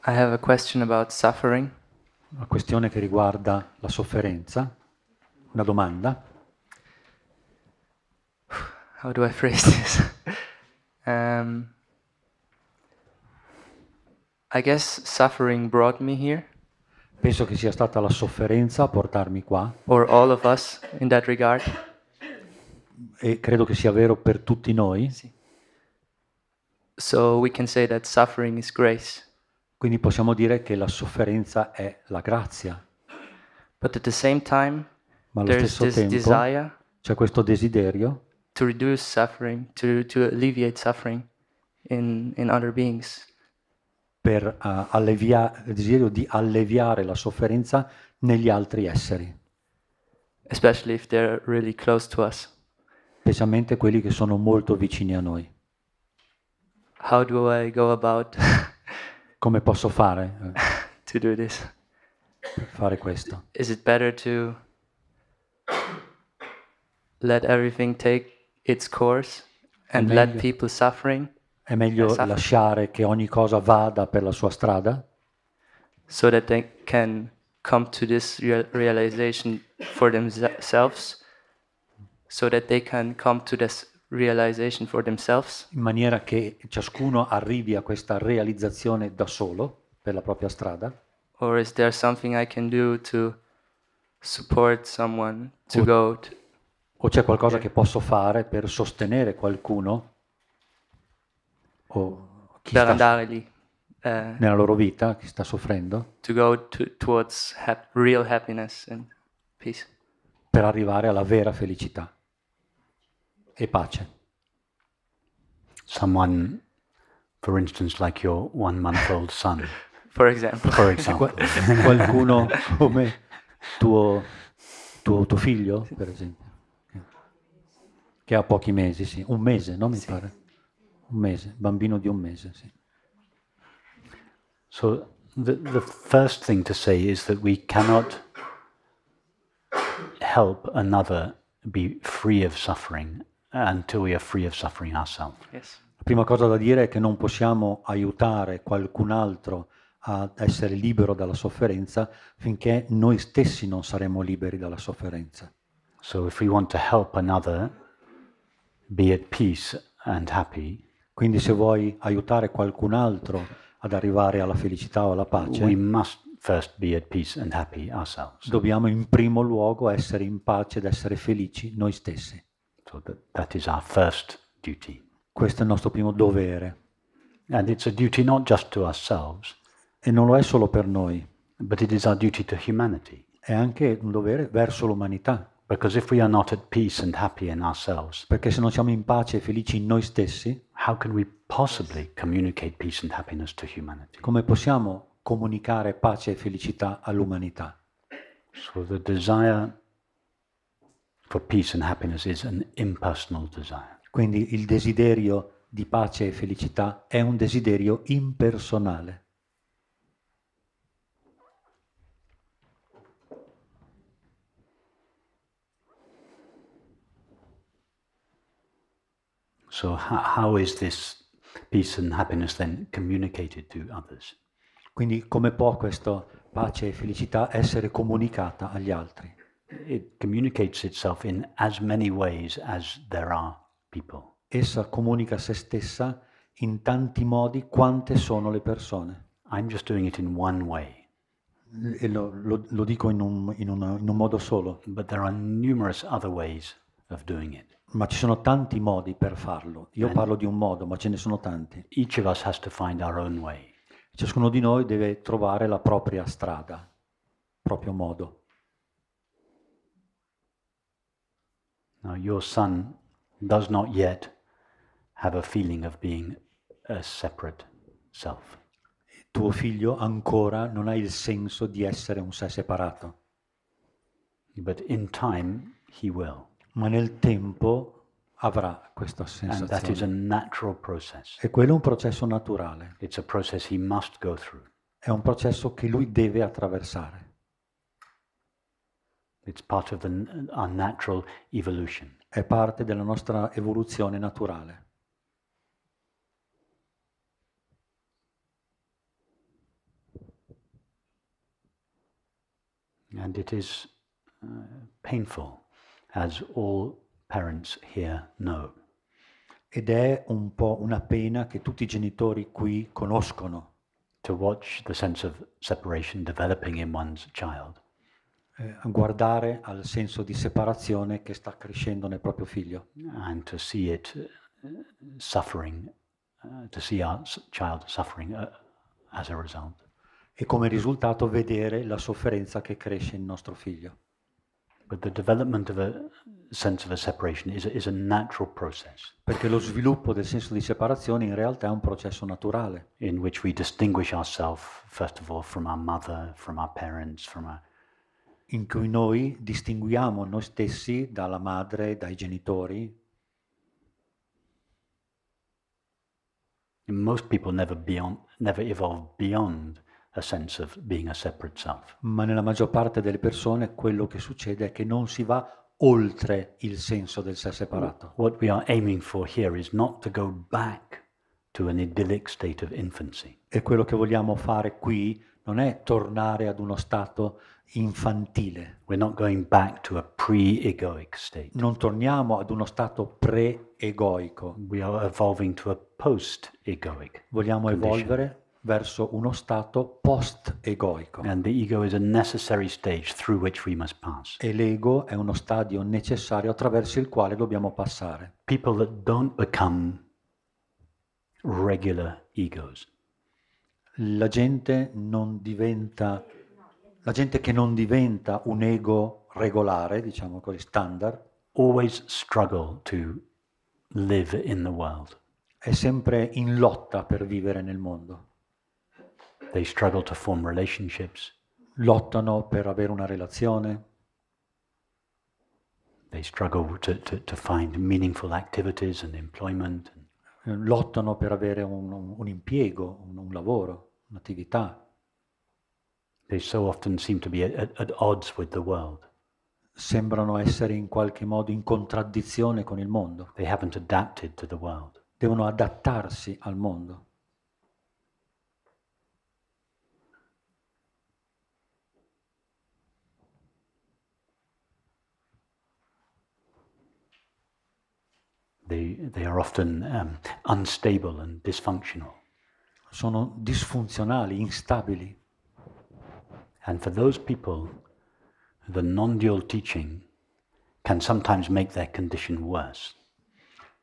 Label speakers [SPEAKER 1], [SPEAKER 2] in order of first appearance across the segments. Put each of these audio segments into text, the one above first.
[SPEAKER 1] I have a question about suffering.
[SPEAKER 2] Una questione che riguarda la sofferenza, una domanda.
[SPEAKER 1] How do I phrase this? I guess suffering brought me here,
[SPEAKER 2] Penso che sia stata la sofferenza a portarmi qua
[SPEAKER 1] or all of us in that regard.
[SPEAKER 2] e credo che sia vero per tutti noi.
[SPEAKER 1] So we can say that suffering is grace.
[SPEAKER 2] Quindi possiamo dire che la sofferenza è la grazia,
[SPEAKER 1] But at the same time,
[SPEAKER 2] ma allo
[SPEAKER 1] there's
[SPEAKER 2] stesso
[SPEAKER 1] this
[SPEAKER 2] tempo
[SPEAKER 1] desire
[SPEAKER 2] c'è questo desiderio
[SPEAKER 1] to reduce suffering, to alleviate suffering in other beings.
[SPEAKER 2] per il desiderio di alleviare la sofferenza negli altri esseri,
[SPEAKER 1] Especially if they're really close to us.
[SPEAKER 2] specialmente quelli che sono molto vicini a noi.
[SPEAKER 1] How do I go about
[SPEAKER 2] Come posso fare
[SPEAKER 1] to do this?
[SPEAKER 2] per fare questo?
[SPEAKER 1] Is it better to let everything take its course and let
[SPEAKER 2] meglio-
[SPEAKER 1] people suffering
[SPEAKER 2] È meglio
[SPEAKER 1] suffer.
[SPEAKER 2] lasciare che ogni cosa vada per la sua strada,
[SPEAKER 1] so that they can come to this realization for themselves, so that they can come to this realization for themselves,
[SPEAKER 2] in maniera che ciascuno arrivi a questa realizzazione da solo per la propria strada?
[SPEAKER 1] or is there something I can do to support someone to
[SPEAKER 2] O-
[SPEAKER 1] go
[SPEAKER 2] O c'è qualcosa che posso fare per sostenere qualcuno o chi
[SPEAKER 1] per
[SPEAKER 2] sta
[SPEAKER 1] andare lì,
[SPEAKER 2] nella loro vita, chi sta soffrendo,
[SPEAKER 1] to go towards real happiness and peace?
[SPEAKER 2] per arrivare alla vera felicità e pace?
[SPEAKER 3] Someone, for instance, like your 1-month-old son,
[SPEAKER 1] For example.
[SPEAKER 3] for example.
[SPEAKER 2] Qualcuno come tuo figlio, per esempio, che ha pochi mesi, sì. Un mese, no? Mi pare. Un mese, bambino di un mese, sì.
[SPEAKER 3] So the first thing to say is that we cannot help another be free of suffering until we are free of suffering ourselves.
[SPEAKER 1] Yes.
[SPEAKER 2] La prima cosa da dire è che non possiamo aiutare qualcun altro a essere libero dalla sofferenza finché noi stessi non saremo liberi dalla sofferenza.
[SPEAKER 3] So if we want to help another be at peace and happy,
[SPEAKER 2] Quindi se vuoi aiutare qualcun altro ad arrivare alla felicità o alla
[SPEAKER 3] we
[SPEAKER 2] pace,
[SPEAKER 3] must first be at peace and happy ourselves.
[SPEAKER 2] dobbiamo in primo luogo essere in pace ed essere felici noi stessi.
[SPEAKER 3] So that is our first duty.
[SPEAKER 2] Questo è il nostro primo dovere.
[SPEAKER 3] And it's a duty not just to ourselves,
[SPEAKER 2] E non lo è solo per noi,
[SPEAKER 3] but it is our duty to humanity.
[SPEAKER 2] è anche un dovere verso l'umanità.
[SPEAKER 3] Because if we are not at peace and happy in ourselves,
[SPEAKER 2] Perché se non siamo in pace e felici in noi stessi,
[SPEAKER 3] how can we possibly communicate peace and happiness to humanity?
[SPEAKER 2] come possiamo comunicare pace e felicità all'umanità?
[SPEAKER 3] So the desire for peace and happiness is an impersonal desire.
[SPEAKER 2] Quindi il desiderio di pace e felicità è un desiderio impersonale.
[SPEAKER 3] So how is this peace and happiness then communicated to others?
[SPEAKER 2] Quindi come può questa pace e felicità essere comunicata agli altri?
[SPEAKER 3] It communicates itself in as many ways as there are people.
[SPEAKER 2] Essa comunica se stessa in tanti modi quante sono le persone.
[SPEAKER 3] I'm just doing it in one way.
[SPEAKER 2] E lo dico in un modo solo,
[SPEAKER 3] But there are numerous other ways of doing it.
[SPEAKER 2] ma ci sono tanti modi per farlo. Io parlo di un modo, ma ce ne sono tanti.
[SPEAKER 3] Each of us has to find our own way.
[SPEAKER 2] Ciascuno di noi deve trovare la propria strada, il proprio modo.
[SPEAKER 3] Now, your son does not yet have a feeling of being a separate self.
[SPEAKER 2] Tuo figlio ancora non ha il senso di essere un sé separato,
[SPEAKER 3] But in time, he will.
[SPEAKER 2] ma nel tempo avrà questa
[SPEAKER 3] And that is a
[SPEAKER 2] sensazione.
[SPEAKER 3] natural process.
[SPEAKER 2] E quello è un processo naturale,
[SPEAKER 3] It's a process he must go through.
[SPEAKER 2] è un processo che lui deve attraversare.
[SPEAKER 3] It's part of our natural evolution.
[SPEAKER 2] È parte della nostra evoluzione naturale.
[SPEAKER 3] And it is painful, as all parents here know.
[SPEAKER 2] Ed è un po' una pena che tutti i genitori qui conoscono.
[SPEAKER 3] To watch the sense of separation developing in one's child.
[SPEAKER 2] Guardare al senso di separazione che sta crescendo nel proprio figlio.
[SPEAKER 3] And to see it suffering, to see our child suffering as a result.
[SPEAKER 2] E come risultato vedere la sofferenza che cresce in nostro figlio.
[SPEAKER 3] But the development of a sense of a separation is a natural process.
[SPEAKER 2] Perché lo sviluppo del senso di separazione in realtà è un processo naturale.
[SPEAKER 3] In which we distinguish ourselves, first of all, from our mother, from our parents,
[SPEAKER 2] in cui noi distinguiamo noi stessi dalla madre, dai genitori.
[SPEAKER 3] Most people never evolve beyond a sense of being a separate self.
[SPEAKER 2] Ma nella maggior parte delle persone quello che succede è che non si va oltre il senso del sé separato.
[SPEAKER 3] What we are aiming for here is not to go back to an idyllic state of infancy.
[SPEAKER 2] E quello che vogliamo fare qui non è tornare ad uno stato infantile.
[SPEAKER 3] We're not going back to a pre-egoic state.
[SPEAKER 2] Non torniamo ad uno stato pre-egoico.
[SPEAKER 3] We are evolving to a post-egoic.
[SPEAKER 2] Vogliamo
[SPEAKER 3] condition.
[SPEAKER 2] evolvere verso uno stato post-egoico.
[SPEAKER 3] And the ego is a necessary stage through which we must pass.
[SPEAKER 2] E l'ego è uno stadio necessario attraverso il quale dobbiamo passare.
[SPEAKER 3] People that don't become regular egos.
[SPEAKER 2] La gente che non diventa un ego regolare, diciamo così, standard,
[SPEAKER 3] Always struggle to live in the world.
[SPEAKER 2] è sempre in lotta per vivere nel mondo.
[SPEAKER 3] They struggle to form relationships.
[SPEAKER 2] Lottano per avere una relazione,
[SPEAKER 3] They struggle to find meaningful activities and employment.
[SPEAKER 2] lottano per avere un impiego, un lavoro, un'attività.
[SPEAKER 3] They so often seem to be at odds with the world.
[SPEAKER 2] Sembrano essere in qualche modo in contraddizione con il mondo.
[SPEAKER 3] They haven't adapted to the world.
[SPEAKER 2] Devono adattarsi al mondo.
[SPEAKER 3] They are often unstable and dysfunctional.
[SPEAKER 2] Sono disfunzionali, instabili.
[SPEAKER 3] And for those people, the non-dual teaching can sometimes make their condition worse.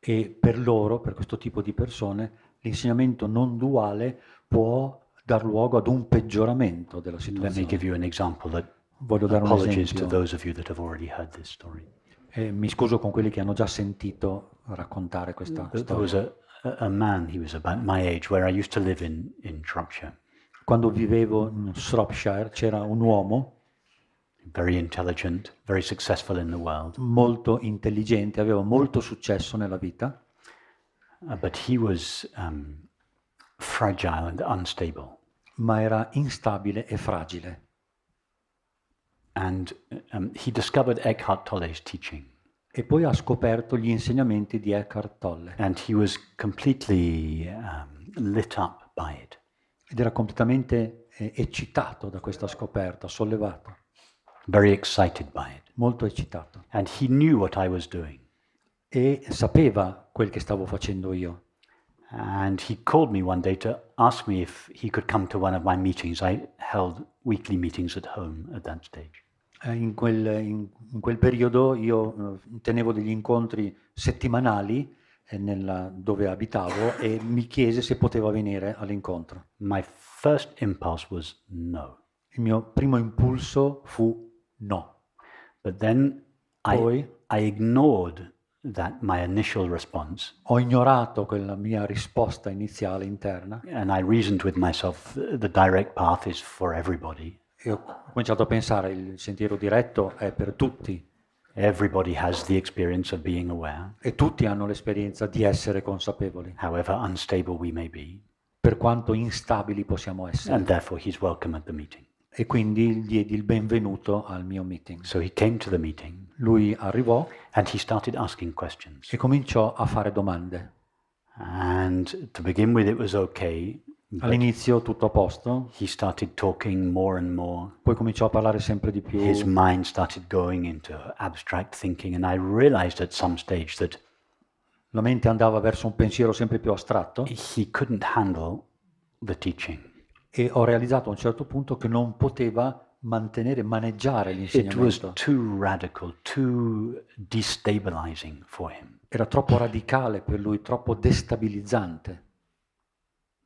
[SPEAKER 2] E per loro, per questo tipo di persone, l'insegnamento non duale può dar luogo ad un peggioramento della
[SPEAKER 3] Let me
[SPEAKER 2] situazione.
[SPEAKER 3] give you an example that
[SPEAKER 2] Voglio dare un
[SPEAKER 3] apologies to
[SPEAKER 2] esempio.
[SPEAKER 3] those of you that have already heard this story.
[SPEAKER 2] Mi scuso con quelli che hanno già sentito raccontare questa
[SPEAKER 3] There was
[SPEAKER 2] storia.
[SPEAKER 3] a man, he was about my age, where I used to live in Shropshire.
[SPEAKER 2] Quando vivevo in Shropshire c'era un uomo
[SPEAKER 3] Very intelligent, very successful in the world.
[SPEAKER 2] molto intelligente, aveva molto successo nella vita,
[SPEAKER 3] But he was fragile and unstable.
[SPEAKER 2] ma era instabile e fragile.
[SPEAKER 3] And he discovered Eckhart Tolle's teaching.
[SPEAKER 2] E poi ha scoperto gli insegnamenti di Eckhart Tolle
[SPEAKER 3] And he was completely lit up by it.
[SPEAKER 2] ed era completamente eccitato da questa scoperta, sollevato,
[SPEAKER 3] Very excited by it.
[SPEAKER 2] molto eccitato.
[SPEAKER 3] And he knew what I was doing.
[SPEAKER 2] E sapeva quel che stavo facendo io.
[SPEAKER 3] And he called me one day to ask me if he could come to one of my meetings. I held weekly meetings at home at that stage.
[SPEAKER 2] In quel periodo io tenevo degli incontri settimanali dove abitavo e mi chiese se poteva venire all'incontro.
[SPEAKER 3] My first impulse was no.
[SPEAKER 2] Il mio primo impulso fu no.
[SPEAKER 3] But then
[SPEAKER 2] Poi
[SPEAKER 3] I ignored my initial response,
[SPEAKER 2] ho ignorato quella mia risposta iniziale interna
[SPEAKER 3] and I reasoned with myself, the direct path is for everybody.
[SPEAKER 2] e ho cominciato a pensare il sentiero diretto è per tutti
[SPEAKER 3] Everybody has the experience of being aware,
[SPEAKER 2] e tutti hanno l'esperienza di essere consapevoli,
[SPEAKER 3] however unstable we may be,
[SPEAKER 2] per quanto instabili possiamo essere.
[SPEAKER 3] and therefore he's welcome at the meeting.
[SPEAKER 2] E quindi gli diedi il benvenuto al mio meeting.
[SPEAKER 3] So he came to the meeting
[SPEAKER 2] Lui arrivò
[SPEAKER 3] and he started asking questions.
[SPEAKER 2] e cominciò a fare domande.
[SPEAKER 3] And to begin with, it was okay.
[SPEAKER 2] All'inizio tutto a posto,
[SPEAKER 3] He started talking more and more.
[SPEAKER 2] poi cominciò a parlare sempre di più,
[SPEAKER 3] His mind started going into abstract thinking, and I realized at some stage that
[SPEAKER 2] la mente andava verso un pensiero sempre più astratto
[SPEAKER 3] he couldn't handle the teaching.
[SPEAKER 2] e ho realizzato a un certo punto che non poteva maneggiare
[SPEAKER 3] It was
[SPEAKER 2] l'insegnamento.
[SPEAKER 3] too radical, too destabilizing for him.
[SPEAKER 2] Era troppo radicale per lui, troppo destabilizzante.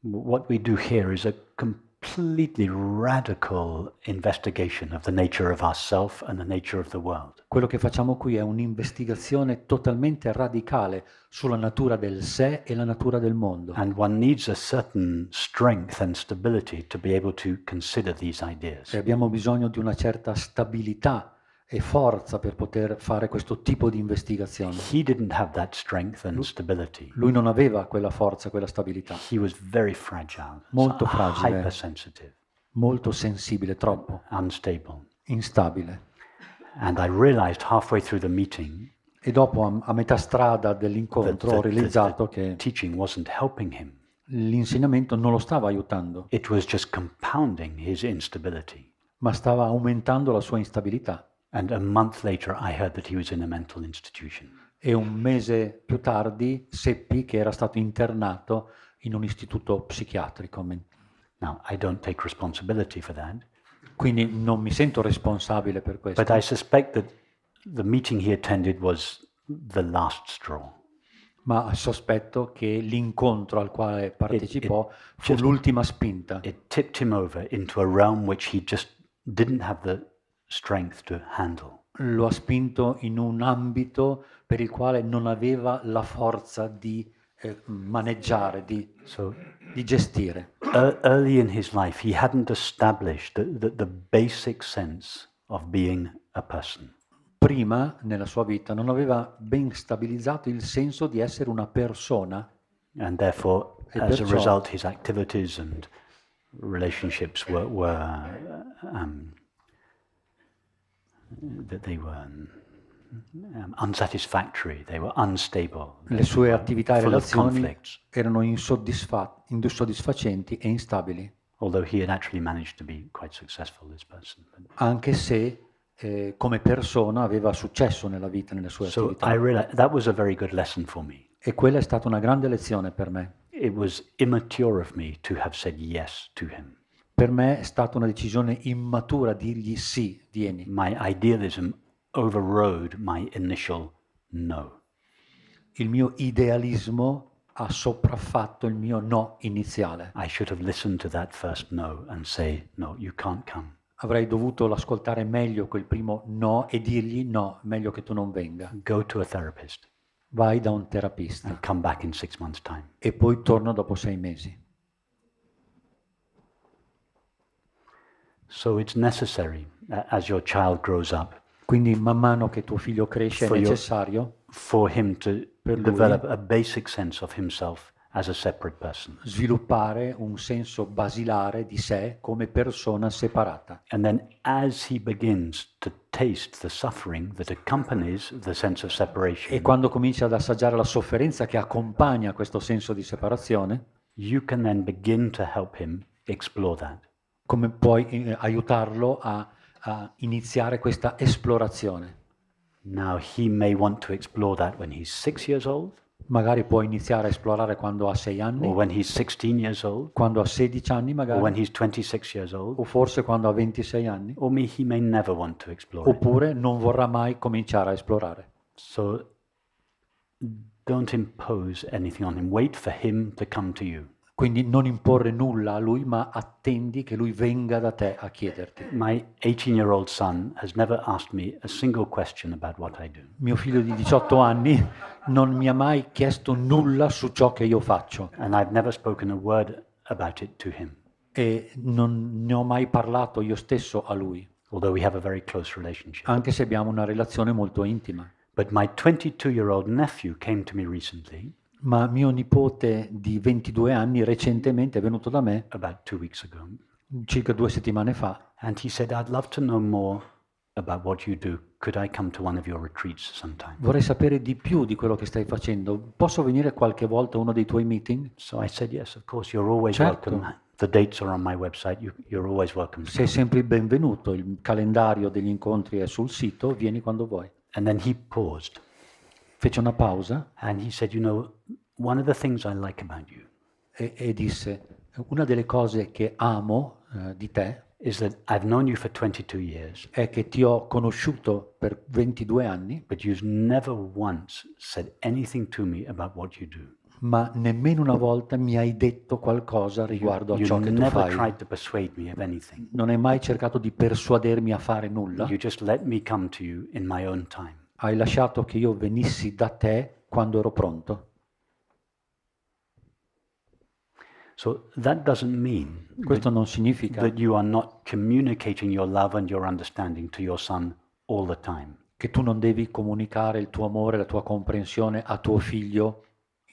[SPEAKER 3] What we do here is a completely radical investigation of the nature of ourself and the nature of the world.
[SPEAKER 2] Quello che facciamo qui è un'investigazione totalmente radicale sulla natura del sé e la natura del mondo.
[SPEAKER 3] And one needs a certain strength and stability to be able to consider these ideas.
[SPEAKER 2] E abbiamo bisogno di una certa stabilità e forza per poter fare questo tipo di investigazione.
[SPEAKER 3] He didn't have that strength and stability.
[SPEAKER 2] Lui non aveva quella forza, quella stabilità.
[SPEAKER 3] He was very fragile,
[SPEAKER 2] Molto fragile.
[SPEAKER 3] hypersensitive,
[SPEAKER 2] Molto sensibile, troppo,
[SPEAKER 3] unstable.
[SPEAKER 2] instabile.
[SPEAKER 3] And I realized halfway through the meeting
[SPEAKER 2] E dopo, a metà strada dell'incontro, ho realizzato che
[SPEAKER 3] teaching wasn't helping him.
[SPEAKER 2] l'insegnamento non lo stava aiutando,
[SPEAKER 3] It was just compounding his instability.
[SPEAKER 2] ma stava aumentando la sua instabilità.
[SPEAKER 3] And a month later, I heard that he was in a mental institution.
[SPEAKER 2] E un mese più tardi seppi che era stato internato in un istituto psichiatrico.
[SPEAKER 3] Now, I don't take responsibility for that,
[SPEAKER 2] Quindi non mi sento responsabile per questo,
[SPEAKER 3] but I suspect that the meeting he attended was the last straw.
[SPEAKER 2] ma sospetto che l'incontro al quale partecipò fu
[SPEAKER 3] just-
[SPEAKER 2] l'ultima spinta.
[SPEAKER 3] It tipped him over into a realm which he just didn't have the strength to handle.
[SPEAKER 2] Lo ha spinto in un ambito per il quale non aveva la forza di maneggiare,
[SPEAKER 3] So
[SPEAKER 2] di gestire.
[SPEAKER 3] early in his life, he hadn't established the basic sense of being a person.
[SPEAKER 2] Prima, nella sua vita, non aveva ben stabilizzato il senso di essere una persona
[SPEAKER 3] And therefore,
[SPEAKER 2] E
[SPEAKER 3] as a
[SPEAKER 2] perciò-
[SPEAKER 3] result, his activities and relationships were unsatisfactory. They were unstable.
[SPEAKER 2] Le sue attività e
[SPEAKER 3] full of
[SPEAKER 2] relazioni
[SPEAKER 3] conflicts.
[SPEAKER 2] erano insoddisfacenti e instabili,
[SPEAKER 3] Although he had actually managed to be quite successful, this person.
[SPEAKER 2] anche se come persona aveva successo nella vita, nelle sue
[SPEAKER 3] So
[SPEAKER 2] attività.
[SPEAKER 3] I realized that was a very good lesson for me.
[SPEAKER 2] E quella è stata una grande lezione per me.
[SPEAKER 3] It was immature of me to have said yes to him.
[SPEAKER 2] Per me è stata una decisione immatura dirgli sì, vieni.
[SPEAKER 3] My idealism overrode my initial no.
[SPEAKER 2] Il mio idealismo ha sopraffatto il mio no iniziale.
[SPEAKER 3] I should have listened to that first no and say, no, you can't come.
[SPEAKER 2] Avrei dovuto ascoltare meglio quel primo no e dirgli no, meglio che tu non venga.
[SPEAKER 3] Go to a therapist
[SPEAKER 2] Vai da un terapista
[SPEAKER 3] and come back in 6 months' time.
[SPEAKER 2] e poi torna dopo 6 mesi.
[SPEAKER 3] So it's necessary, as your child grows up,
[SPEAKER 2] Quindi man mano che tuo figlio cresce è
[SPEAKER 3] For your-
[SPEAKER 2] necessario
[SPEAKER 3] for him to
[SPEAKER 2] Per lui.
[SPEAKER 3] develop a basic sense of himself as a separate person.
[SPEAKER 2] sviluppare un senso basilare di sé come persona separata.
[SPEAKER 3] And then as he begins to taste the suffering that accompanies the sense of
[SPEAKER 2] E
[SPEAKER 3] separation,
[SPEAKER 2] quando comincia ad assaggiare la sofferenza che accompagna questo senso di separazione,
[SPEAKER 3] you can then begin to help him explore that.
[SPEAKER 2] come puoi aiutarlo a iniziare questa esplorazione.
[SPEAKER 3] Now, he may want to explore that when he's 6 years old,
[SPEAKER 2] Magari può iniziare a esplorare quando ha 6
[SPEAKER 3] or
[SPEAKER 2] anni,
[SPEAKER 3] when he's 16 years old,
[SPEAKER 2] quando ha 16 anni
[SPEAKER 3] or when
[SPEAKER 2] magari,
[SPEAKER 3] he's 26 years old,
[SPEAKER 2] o forse quando ha 26 anni,
[SPEAKER 3] or he may never want to explore it.
[SPEAKER 2] oppure non vorrà mai cominciare a esplorare.
[SPEAKER 3] So don't impose anything on him. Wait for him to come to you.
[SPEAKER 2] Quindi non imporre nulla a lui, ma attendi che lui venga da te a chiederti.
[SPEAKER 3] My 18-year-old son has never asked me a single question about what I do.
[SPEAKER 2] Mio figlio di 18 anni non mi ha mai chiesto nulla su ciò che io faccio
[SPEAKER 3] And I've never spoken a word about it to him,
[SPEAKER 2] e non ne ho mai parlato io stesso a lui,
[SPEAKER 3] although we have a very close relationship.
[SPEAKER 2] anche se abbiamo una relazione molto intima.
[SPEAKER 3] But my 22-year-old nephew came to me recently,
[SPEAKER 2] Ma mio nipote di 22 anni recentemente è venuto da me,
[SPEAKER 3] about 2 weeks ago,
[SPEAKER 2] circa 2 settimane fa,
[SPEAKER 3] and he said, I'd love to know more about what you do. could I come to one of your retreats sometime?
[SPEAKER 2] Vorrei sapere di più di quello che stai facendo. Posso venire qualche volta a uno dei tuoi meeting?
[SPEAKER 3] So I said, yes, of course, you're always
[SPEAKER 2] Certo.
[SPEAKER 3] welcome. The dates are on my website. You're always welcome.
[SPEAKER 2] Sei sempre il benvenuto, il calendario degli incontri è sul sito, vieni quando vuoi.
[SPEAKER 3] And then he paused
[SPEAKER 2] Fece una pausa
[SPEAKER 3] and he said, you know, one of the things I like about you
[SPEAKER 2] e disse, una delle cose che amo di te
[SPEAKER 3] is that I've known you for 22 years,
[SPEAKER 2] è che ti ho conosciuto per 22 anni,
[SPEAKER 3] but you've never once said anything to me about what you do.
[SPEAKER 2] ma nemmeno una volta mi hai detto qualcosa riguardo a ciò
[SPEAKER 3] You
[SPEAKER 2] che tu
[SPEAKER 3] never
[SPEAKER 2] fai.
[SPEAKER 3] tried to persuade me of anything.
[SPEAKER 2] Non hai mai cercato di persuadermi a fare nulla.
[SPEAKER 3] You just let me come to you in my own time.
[SPEAKER 2] Hai lasciato che io venissi da te quando ero pronto.
[SPEAKER 3] So that doesn't mean
[SPEAKER 2] Questo non significa
[SPEAKER 3] that you are not communicating your love and your understanding to your son all the time.
[SPEAKER 2] che tu non devi comunicare il tuo amore, la tua comprensione a tuo figlio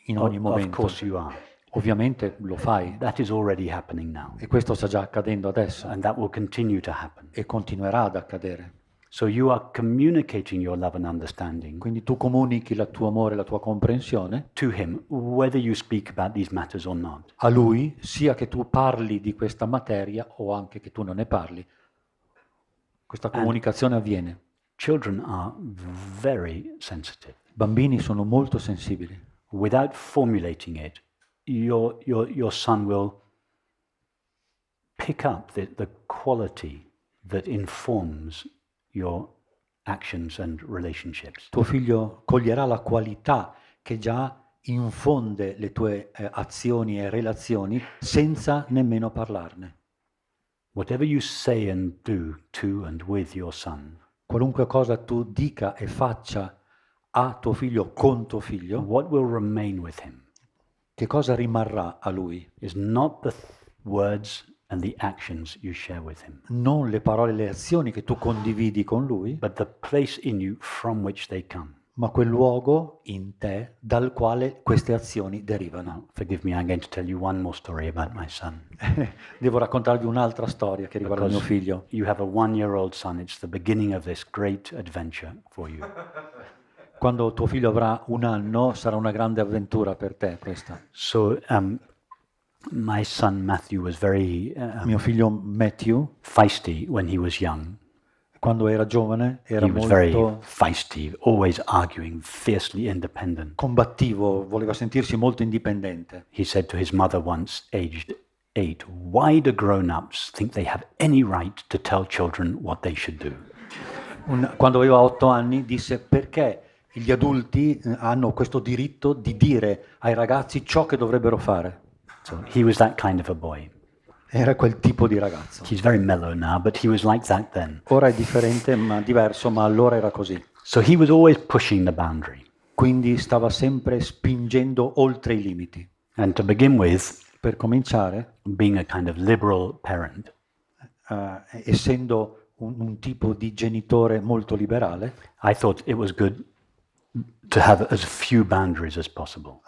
[SPEAKER 2] in ogni
[SPEAKER 3] Of
[SPEAKER 2] momento.
[SPEAKER 3] course you are.
[SPEAKER 2] Ovviamente lo fai
[SPEAKER 3] That is already happening now,
[SPEAKER 2] e questo sta già accadendo adesso
[SPEAKER 3] and that will continue to happen.
[SPEAKER 2] e continuerà ad accadere.
[SPEAKER 3] So you are communicating your love and understanding
[SPEAKER 2] Quindi tu comunichi il tuo amore, la tua comprensione
[SPEAKER 3] to him, whether you speak about these matters or not.
[SPEAKER 2] a lui, sia che tu parli di questa materia o anche che tu non ne parli. Questa comunicazione avviene.
[SPEAKER 3] Children are very sensitive.
[SPEAKER 2] I bambini sono molto sensibili.
[SPEAKER 3] Without formulating it, your son will pick up the quality that informs your actions and relationships.
[SPEAKER 2] Tuo figlio coglierà la qualità che già infonde le tue azioni e relazioni senza nemmeno parlarne.
[SPEAKER 3] Whatever you say and do to and with your son,
[SPEAKER 2] Qualunque cosa tu dica e faccia a tuo figlio, con tuo figlio,
[SPEAKER 3] what will remain with him
[SPEAKER 2] che cosa rimarrà a lui?
[SPEAKER 3] is not the words and the actions you share with him,
[SPEAKER 2] Non le parole e le azioni che tu condividi con lui,
[SPEAKER 3] but the place in you from which they come.
[SPEAKER 2] ma quel luogo in te dal quale queste azioni derivano.
[SPEAKER 3] Now, forgive me, I'm going to tell you one more story about my son.
[SPEAKER 2] Devo raccontarvi un'altra storia che riguarda mio figlio.
[SPEAKER 3] You have a 1-year-old son. It's the beginning of this great adventure for you.
[SPEAKER 2] Quando tuo figlio avrà 1 anno sarà una grande avventura per te questa.
[SPEAKER 3] So my son Matthew was very
[SPEAKER 2] Mio figlio Matthew,
[SPEAKER 3] feisty when he was young.
[SPEAKER 2] quando era giovane, era
[SPEAKER 3] He was very
[SPEAKER 2] molto
[SPEAKER 3] feisty, always arguing, fiercely independent.
[SPEAKER 2] combattivo, voleva sentirsi molto indipendente.
[SPEAKER 3] He said to his mother once, aged 8, "Why do grown-ups think they have any right to tell children what they should do?"
[SPEAKER 2] Quando aveva 8 anni disse perché gli adulti hanno questo diritto di dire ai ragazzi ciò che dovrebbero fare.
[SPEAKER 3] So he was that kind of a boy.
[SPEAKER 2] Era quel tipo di ragazzo.
[SPEAKER 3] He's very mellow now, but he was like that then.
[SPEAKER 2] Ora è differente, ma diverso, ma allora era così.
[SPEAKER 3] So he was always pushing the boundary.
[SPEAKER 2] Quindi stava sempre spingendo oltre i limiti.
[SPEAKER 3] And to begin with,
[SPEAKER 2] Per cominciare,
[SPEAKER 3] being a kind of liberal parent,
[SPEAKER 2] essendo un tipo di genitore molto liberale,
[SPEAKER 3] I thought it was good to have as few boundaries as possible.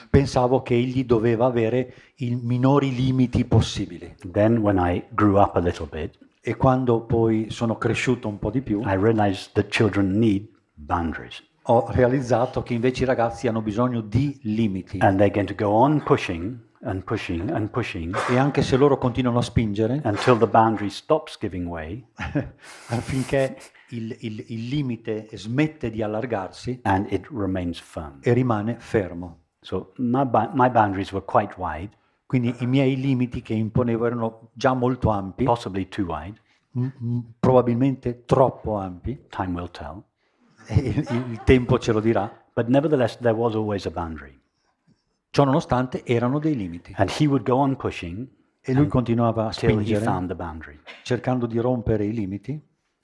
[SPEAKER 2] pensavo che egli doveva avere i minori limiti possibili.
[SPEAKER 3] Then when I grew up a little bit,
[SPEAKER 2] E quando poi sono cresciuto un po' di più,
[SPEAKER 3] I realized that children need boundaries.
[SPEAKER 2] ho realizzato che invece i ragazzi hanno bisogno di limiti.
[SPEAKER 3] And they're going to go on pushing and pushing and pushing
[SPEAKER 2] E anche se loro continuano a spingere,
[SPEAKER 3] until the boundary stops giving way
[SPEAKER 2] affinché il limite smette di allargarsi
[SPEAKER 3] and it remains firm.
[SPEAKER 2] e rimane fermo.
[SPEAKER 3] So my boundaries were quite wide,
[SPEAKER 2] Quindi i miei limiti che imponevo erano già molto ampi,
[SPEAKER 3] possibly too wide.
[SPEAKER 2] probabilmente troppo ampi,
[SPEAKER 3] Time will tell.
[SPEAKER 2] e il tempo ce lo dirà.
[SPEAKER 3] But nevertheless, there was always a boundary.
[SPEAKER 2] Ciò nonostante erano dei limiti.
[SPEAKER 3] And he would go on pushing
[SPEAKER 2] E lui continuava a
[SPEAKER 3] till he
[SPEAKER 2] spingere,
[SPEAKER 3] found the boundary.
[SPEAKER 2] cercando di rompere i limiti.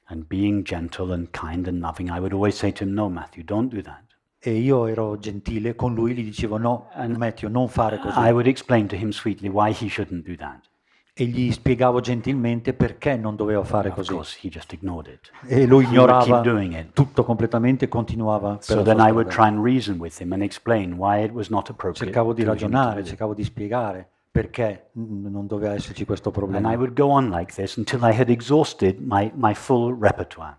[SPEAKER 3] And being gentle and kind and loving, I would always say to him, "No, Matthew, don't do that."
[SPEAKER 2] E io ero gentile con lui, gli dicevo no, Matthew, non fare così.
[SPEAKER 3] I would explain to him sweetly why he shouldn't do that.
[SPEAKER 2] E gli spiegavo gentilmente perché non doveva fare
[SPEAKER 3] Of
[SPEAKER 2] così.
[SPEAKER 3] course, he just ignored it.
[SPEAKER 2] E lui
[SPEAKER 3] He would
[SPEAKER 2] ignorava
[SPEAKER 3] keep doing it.
[SPEAKER 2] tutto completamente e continuava per
[SPEAKER 3] So
[SPEAKER 2] la
[SPEAKER 3] then
[SPEAKER 2] sua
[SPEAKER 3] I would
[SPEAKER 2] strada.
[SPEAKER 3] try and reason with him and explain why it was not appropriate.
[SPEAKER 2] Cercavo di
[SPEAKER 3] to him to
[SPEAKER 2] ragionare,
[SPEAKER 3] do it.
[SPEAKER 2] cercavo di spiegare perché non doveva esserci questo
[SPEAKER 3] And I
[SPEAKER 2] problema.
[SPEAKER 3] would go on like this until I had exhausted my full repertoire.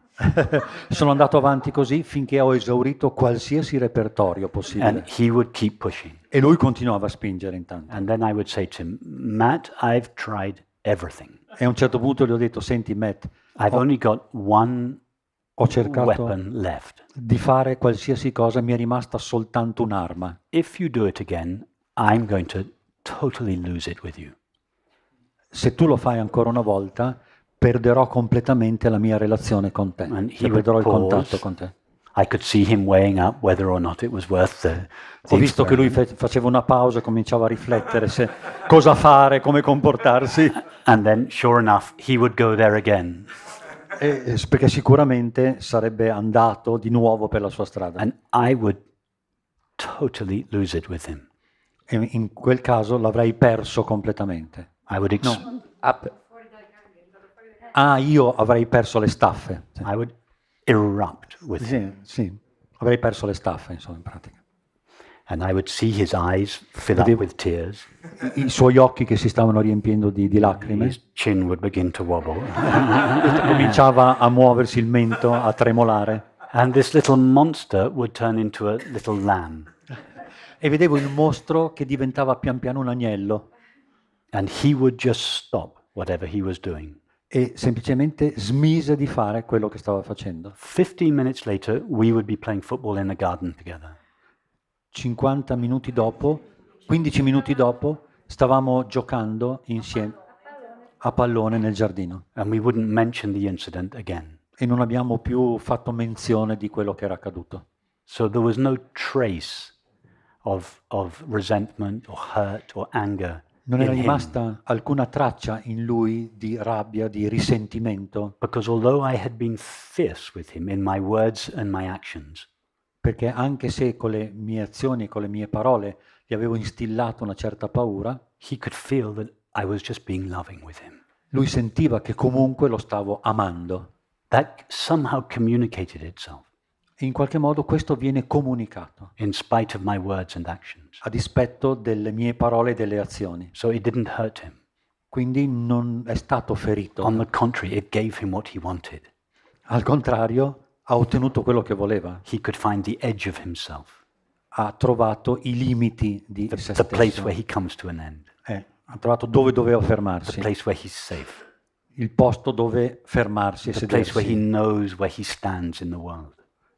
[SPEAKER 2] Sono andato avanti così finché ho esaurito qualsiasi repertorio possibile.
[SPEAKER 3] And he would keep pushing.
[SPEAKER 2] E lui continuava a spingere intanto.
[SPEAKER 3] And then I would say to him, Matt, I've tried everything.
[SPEAKER 2] E a un certo punto gli ho detto, senti Matt,
[SPEAKER 3] I've only got one
[SPEAKER 2] ho cercato
[SPEAKER 3] weapon left.
[SPEAKER 2] di fare qualsiasi cosa, mi è rimasta soltanto un'arma.
[SPEAKER 3] If you do it again, I'm going to totally lose it with you.
[SPEAKER 2] Se tu lo fai ancora una volta, perderò completamente la mia relazione con te.
[SPEAKER 3] And he
[SPEAKER 2] Cioè,
[SPEAKER 3] would
[SPEAKER 2] perderò il
[SPEAKER 3] pause.
[SPEAKER 2] contatto con te.
[SPEAKER 3] I could see him weighing up whether or not it was worth the
[SPEAKER 2] Ho visto che lui
[SPEAKER 3] experiment.
[SPEAKER 2] faceva una pausa e cominciava a riflettere se cosa fare, come comportarsi,
[SPEAKER 3] And then, sure enough, he would go there again.
[SPEAKER 2] perché sicuramente sarebbe andato di nuovo per la sua strada.
[SPEAKER 3] And I would totally lose it with him.
[SPEAKER 2] E in quel caso l'avrei perso completamente.
[SPEAKER 3] I would
[SPEAKER 2] Io avrei perso le staffe. Sì.
[SPEAKER 3] I would erupt with him.
[SPEAKER 2] Sì, avrei perso le staffe, insomma, in pratica.
[SPEAKER 3] And I would see his eyes fill up with tears.
[SPEAKER 2] I suoi occhi che si stavano riempiendo di lacrime,
[SPEAKER 3] His chin would begin to wobble.
[SPEAKER 2] cominciava a muoversi il mento, a tremolare.
[SPEAKER 3] And this little monster would turn into a little lamb.
[SPEAKER 2] E vedevo il mostro che diventava pian piano un agnello
[SPEAKER 3] And he would just stop whatever he was doing.
[SPEAKER 2] e semplicemente smise di fare quello che stava facendo.
[SPEAKER 3] 15 minutes later, we would be playing football in the garden together.
[SPEAKER 2] 50 minuti dopo, 15 minuti dopo, stavamo giocando insieme a pallone nel giardino
[SPEAKER 3] And we wouldn't mention the incident again.
[SPEAKER 2] e non abbiamo più fatto menzione di quello che era accaduto.
[SPEAKER 3] So there was no trace of resentment or hurt or anger
[SPEAKER 2] Non era
[SPEAKER 3] in him.
[SPEAKER 2] rimasta alcuna traccia in lui di rabbia, di risentimento,
[SPEAKER 3] Because although I had been fierce with him in my words and my actions,
[SPEAKER 2] perché anche se con le mie azioni e con le mie parole gli avevo instillato una certa paura,
[SPEAKER 3] he could feel that I was just being loving with him.
[SPEAKER 2] lui sentiva che comunque lo stavo amando.
[SPEAKER 3] That somehow communicated itself
[SPEAKER 2] E in qualche modo questo viene comunicato,
[SPEAKER 3] in spite of my words and actions.
[SPEAKER 2] a dispetto delle mie parole e delle azioni.
[SPEAKER 3] So it didn't hurt him.
[SPEAKER 2] Quindi non è stato ferito.
[SPEAKER 3] On the contrary, it gave him what he wanted.
[SPEAKER 2] Al contrario, ha ottenuto quello che voleva.
[SPEAKER 3] He could find the edge of himself,
[SPEAKER 2] Ha trovato i limiti di se
[SPEAKER 3] the place
[SPEAKER 2] stesso.
[SPEAKER 3] where he comes to an end,
[SPEAKER 2] Ha trovato dove doveva
[SPEAKER 3] the
[SPEAKER 2] fermarsi,
[SPEAKER 3] place where he's safe,
[SPEAKER 2] il posto dove fermarsi e
[SPEAKER 3] the place where he
[SPEAKER 2] sedersi,
[SPEAKER 3] knows where he stands in the world.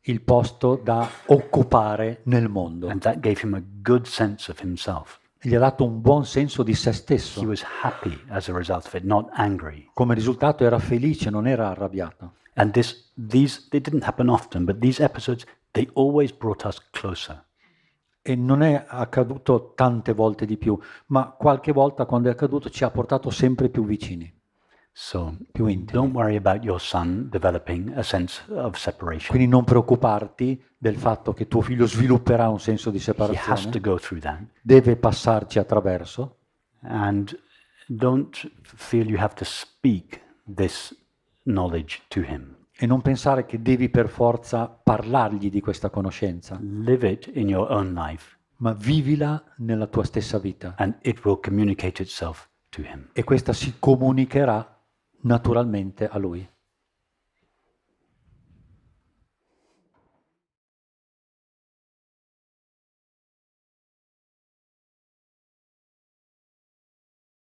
[SPEAKER 2] il posto da occupare nel mondo.
[SPEAKER 3] And that gave him a good sense of himself.
[SPEAKER 2] Gli ha dato un buon senso di se
[SPEAKER 3] He
[SPEAKER 2] stesso.
[SPEAKER 3] was happy as a result of it, not angry.
[SPEAKER 2] Come risultato era felice, non era arrabbiato.
[SPEAKER 3] And they didn't happen often, but these episodes, they always brought us closer.
[SPEAKER 2] E non è accaduto tante volte di più, ma qualche volta quando è accaduto ci ha portato sempre più vicini,
[SPEAKER 3] So
[SPEAKER 2] più intimi.
[SPEAKER 3] don't worry about your son developing a sense of separation.
[SPEAKER 2] Quindi non preoccuparti del fatto che tuo figlio svilupperà un senso di
[SPEAKER 3] He has to
[SPEAKER 2] separazione,
[SPEAKER 3] go through that.
[SPEAKER 2] deve passarci attraverso,
[SPEAKER 3] And don't feel you have to speak this knowledge to him.
[SPEAKER 2] e non pensare che devi per forza parlargli di questa conoscenza,
[SPEAKER 3] Live it in your own life,
[SPEAKER 2] ma vivila nella tua stessa vita
[SPEAKER 3] and it will communicate itself to him.
[SPEAKER 2] e questa si comunicherà naturalmente a lui.